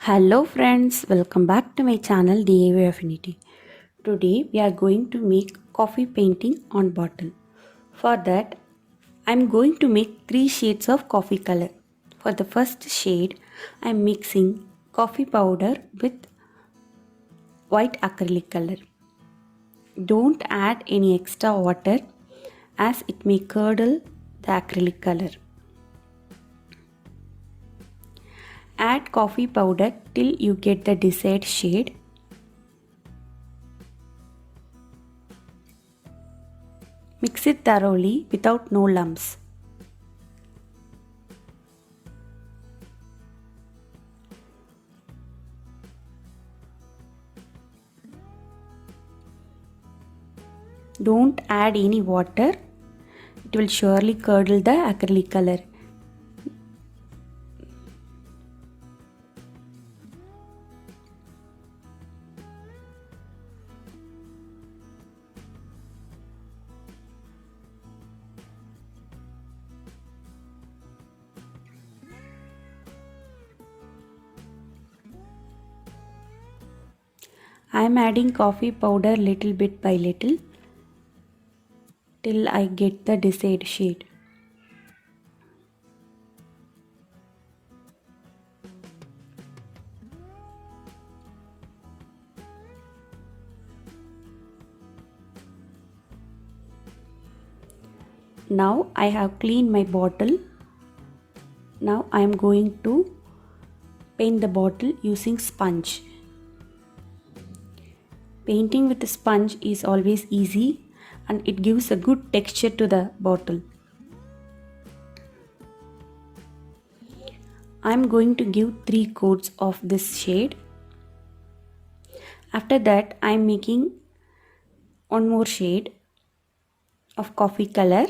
Hello friends, welcome back to my channel DIY Affinity. Today we are going to make coffee painting on bottle. For that I am going to make 3 shades of coffee color. For the first shade I am mixing coffee powder with white acrylic color. Don't add any extra water as it may curdle the acrylic color. Add coffee powder till you get the desired shade. Mix it thoroughly without no lumps. Don't add any water. It will surely curdle the acrylic color. I am adding coffee powder little bit by little till I get the desired shade. Now I have cleaned my bottle. Now I am going to paint the bottle using sponge. Painting with a sponge is always easy and it gives a good texture to the bottle. I am going to give 3 coats of this shade. After that I am making one more shade of coffee color.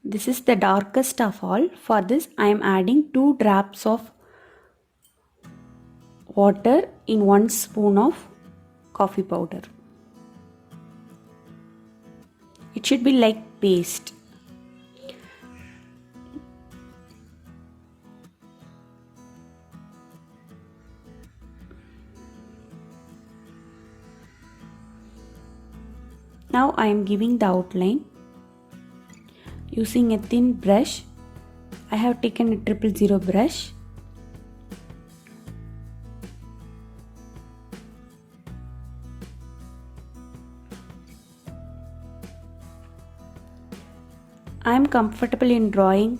This is the darkest of all. For this I am adding 2 drops of water in 1 spoon of coffee powder. It should be like paste. Now I am giving the outline using a thin brush. I have taken a 000 brush. I am comfortable in drawing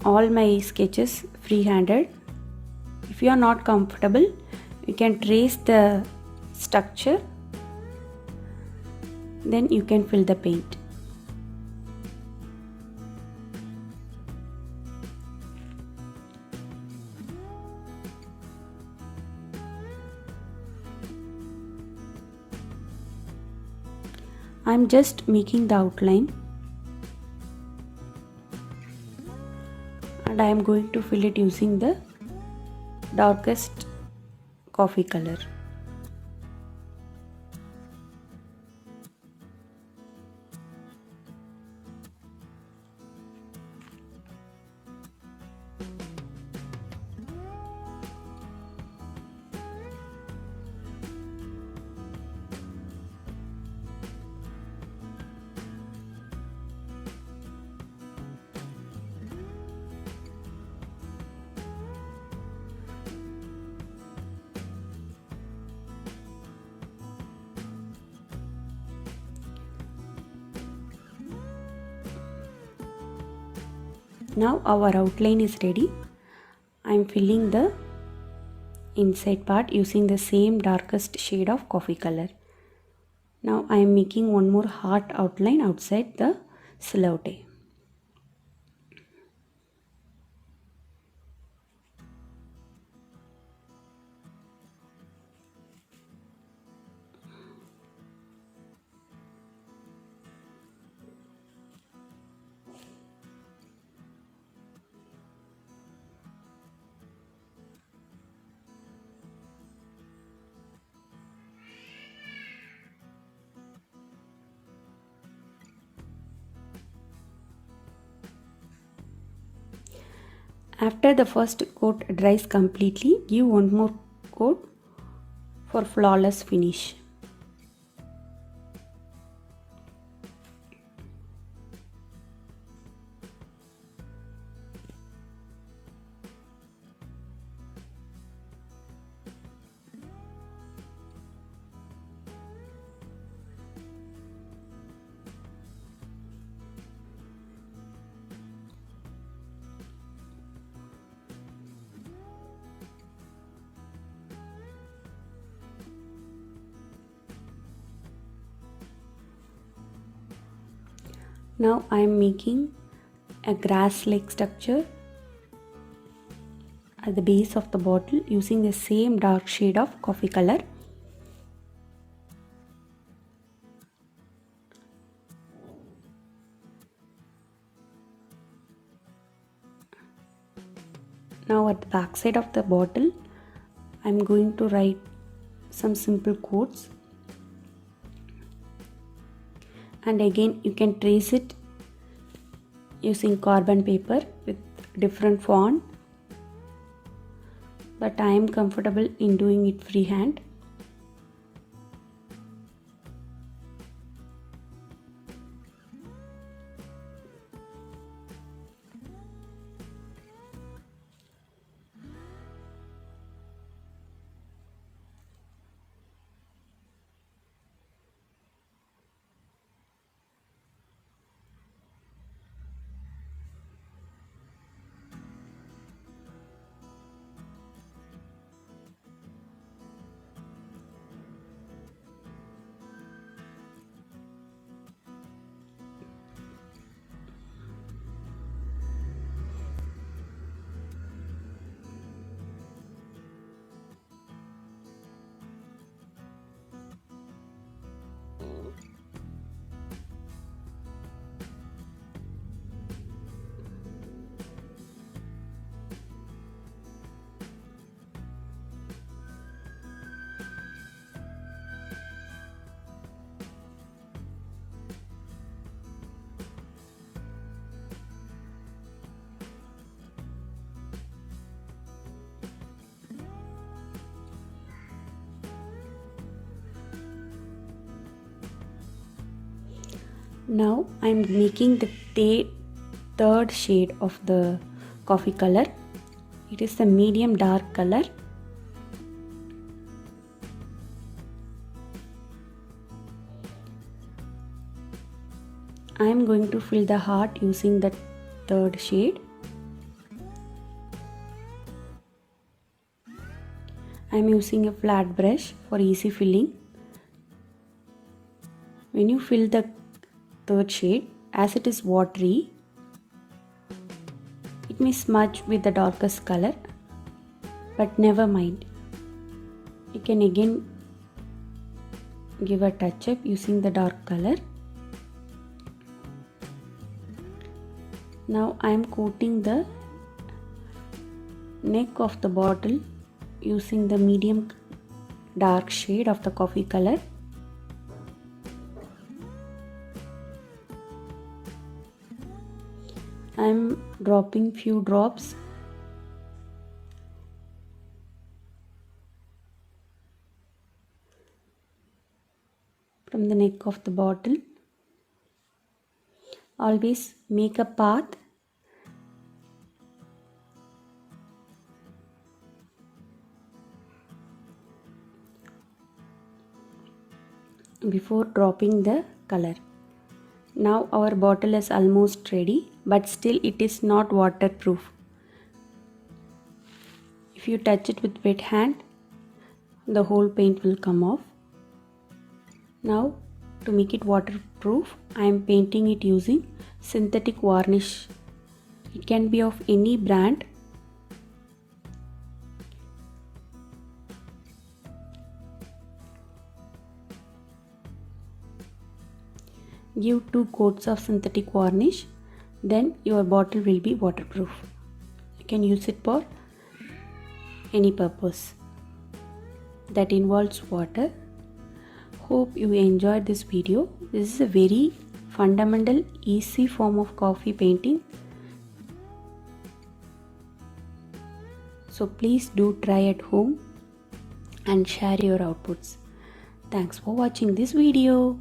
all my sketches free-handed. If you are not comfortable, you can trace the structure, then you can fill the paint. I am just making the outline and I am going to fill it using the darkest coffee color. Now our outline is ready. I am filling the inside part using the same darkest shade of coffee color. Now I am making one more heart outline outside the silhouette. After the first coat dries completely, give one more coat for flawless finish. Now I am making a grass-like structure at the base of the bottle using the same dark shade of coffee color. Now at the back side of the bottle, I am going to write some simple quotes, and again you can trace it using carbon paper with different font, but I am comfortable in doing it freehand. Now I am making the third shade of the coffee color. It is the medium dark color. I am going to fill the heart using the third shade. I am using a flat brush for easy filling. When you fill the third shade, as it is watery, it may smudge with the darkest color, but never mind. You can again give a touch up using the dark color. Now I am coating the neck of the bottle using the medium dark shade of the coffee color. I am dropping few drops from the neck of the bottle. Always make a path before dropping the color. Now our bottle is almost ready, but still it is not waterproof. If you touch it with wet hand, the whole paint will come off. Now to make it waterproof, I am painting it using synthetic varnish. It can be of any brand. Give 2 coats of synthetic varnish, then your bottle will be waterproof. You can use it for any purpose that involves water. Hope you enjoyed this video. This is a very fundamental, easy form of coffee painting. So please do try at home and share your outputs. Thanks for watching this video.